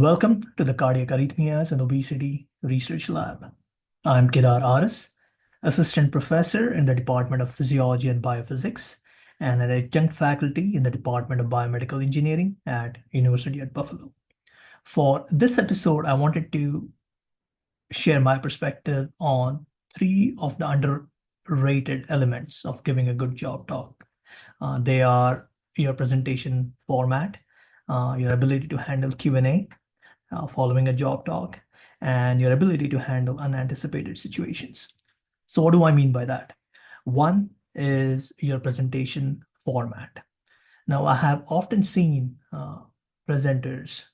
Welcome to the Cardiac Arrhythmias and Obesity Research Lab. I'm Kedar Aris, Assistant Professor in the Department of Physiology and Biophysics and an adjunct faculty in the Department of Biomedical Engineering at University at Buffalo. For this episode, I wanted to share my perspective on three of the underrated elements of giving a good job talk. They are your presentation format, your ability to handle Q&A, following a job talk, and your ability to handle unanticipated situations. So what do I mean by that? One is your presentation format. Now, I have often seen presenters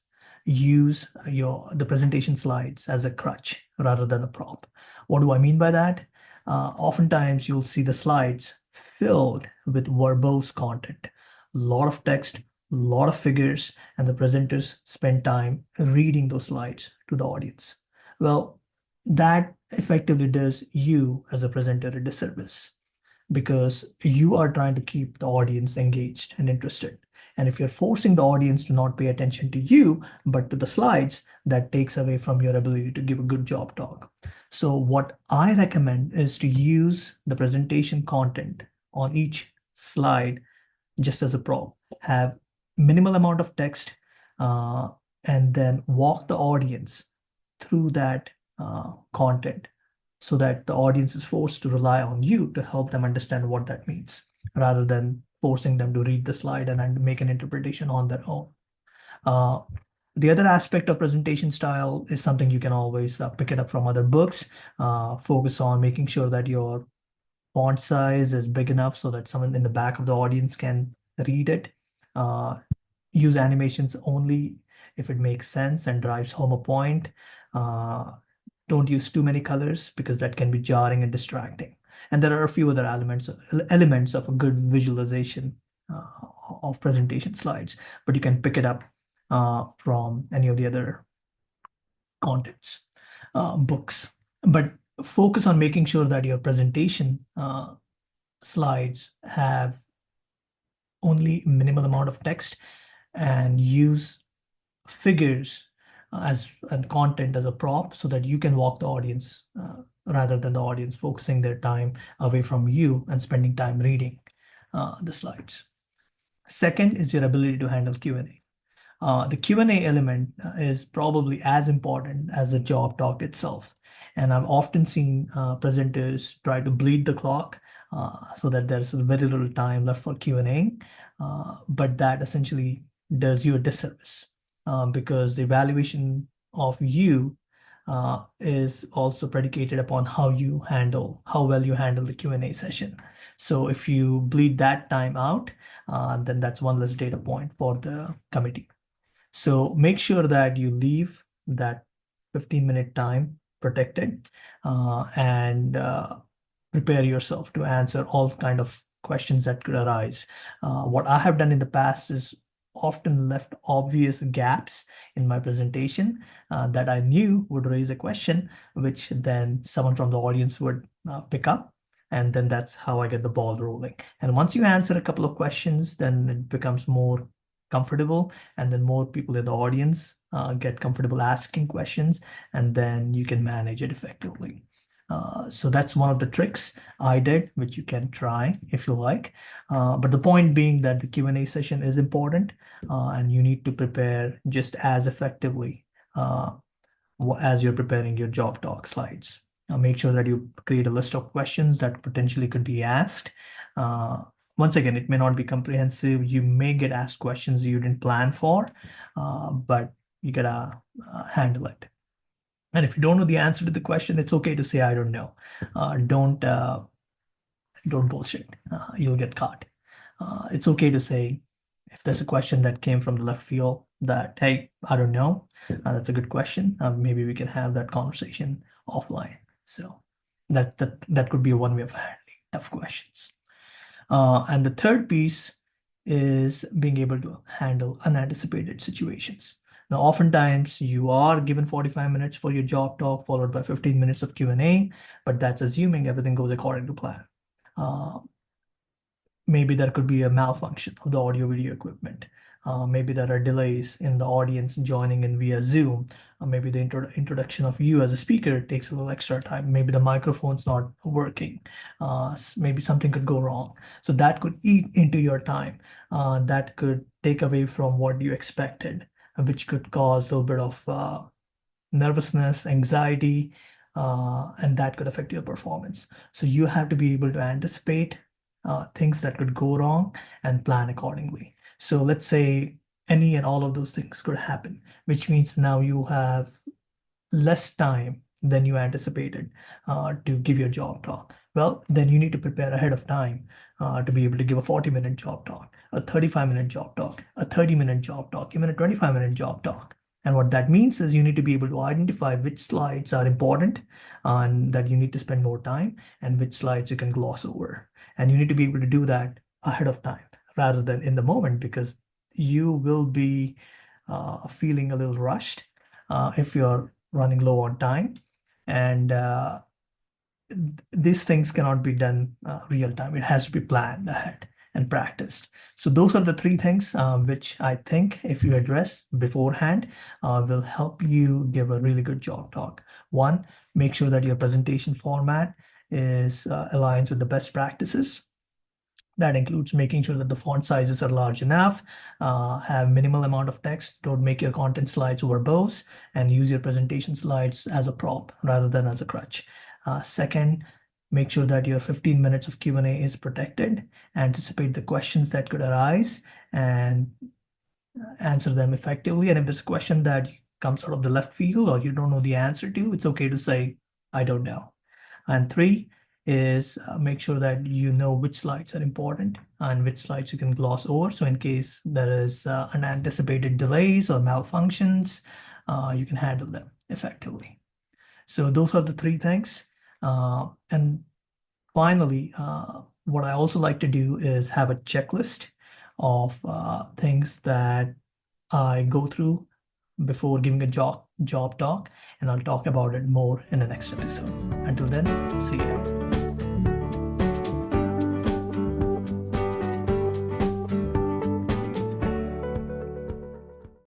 use the presentation slides as a crutch rather than a prop. What do I mean by that? Oftentimes, you'll see the slides filled with verbose content, a lot of text, a lot of figures, and the presenters spend time reading those slides to the audience. Well, that effectively does you as a presenter a disservice because you are trying to keep the audience engaged and interested. And if you're forcing the audience to not pay attention to you, but to the slides, that takes away from your ability to give a good job talk. So what I recommend is to use the presentation content on each slide just as a prop. Have minimal amount of text and then walk the audience through that content so that the audience is forced to rely on you to help them understand what that means rather than forcing them to read the slide and make an interpretation on their own. The other aspect of presentation style is something you can always pick it up from other books. Focus on making sure that your font size is big enough so that someone in the back of the audience can read it. Use animations only if it makes sense and drives home a point. Don't use too many colors because that can be jarring and distracting. And there are a few other elements of a good visualization of presentation slides, but you can pick it up from any of the other contents, books. But focus on making sure that your presentation slides have only minimal amount of text and use figures and content as a prop so that you can walk the audience rather than the audience focusing their time away from you and spending time reading the slides. Second is your ability to handle Q&A. The Q&A element is probably as important as the job talk itself. And I've often seen presenters try to bleed the clock so that there's very little time left for Q&A, but that essentially does you a disservice because the evaluation of you is also predicated upon how well you handle the Q&A session. So if you bleed that time out, then that's one less data point for the committee. So make sure that you leave that 15-minute time protected and prepare yourself to answer all kind of questions that could arise. What I have done in the past is often left obvious gaps in my presentation that I knew would raise a question, which then someone from the audience would pick up. And then that's how I get the ball rolling. And once you answer a couple of questions, then it becomes more comfortable, and then more people in the audience get comfortable asking questions, and then you can manage it effectively. So that's one of the tricks I did, which you can try if you like. But the point being that the Q&A session is important and you need to prepare just as effectively as you're preparing your job talk slides. Make sure that you create a list of questions that potentially could be asked. Once again, it may not be comprehensive. You may get asked questions you didn't plan for, but you gotta handle it. And if you don't know the answer to the question, it's okay to say, I don't know. Don't bullshit. You'll get caught. It's okay to say, if there's a question that came from the left field that, hey, I don't know, that's a good question. Maybe we can have that conversation offline. So that could be one way of handling tough questions. And the third piece is being able to handle unanticipated situations. Now, oftentimes you are given 45 minutes for your job talk, followed by 15 minutes of Q&A, but that's assuming everything goes according to plan. maybe there could be a malfunction of the audio video equipment. Maybe there are delays in the audience joining in via Zoom. Maybe the introduction of you as a speaker takes a little extra time. Maybe the microphone's not working. Maybe something could go wrong. So that could eat into your time. That could take away from what you expected, which could cause a little bit of nervousness, anxiety, and that could affect your performance. So you have to be able to anticipate things that could go wrong and plan accordingly. So let's say any and all of those things could happen, which means now you have less time than you anticipated to give your job talk. Well, then you need to prepare ahead of time to be able to give a 40-minute job talk, a 35-minute job talk, a 30-minute job talk, even a 25-minute job talk. And what that means is you need to be able to identify which slides are important and that you need to spend more time and which slides you can gloss over. And you need to be able to do that ahead of time rather than in the moment, because you will be feeling a little rushed if you're running low on time. And these things cannot be done real time. It has to be planned ahead and practiced. So those are the three things which I think if you address beforehand will help you give a really good job talk. One, make sure that your presentation format is aligns with the best practices. That includes making sure that the font sizes are large enough, have minimal amount of text, don't make your content slides verbose, and use your presentation slides as a prop rather than as a crutch. Second, make sure that your 15 minutes of Q&A is protected, anticipate the questions that could arise, and answer them effectively. And if there's a question that comes out of the left field or you don't know the answer to, it's okay to say, I don't know. And three is make sure that you know which slides are important and which slides you can gloss over. So in case there is unanticipated delays or malfunctions, you can handle them effectively. So those are the three things. And finally, what I also like to do is have a checklist of things that I go through before giving a job talk, and I'll talk about it more in the next episode. Until then, see you.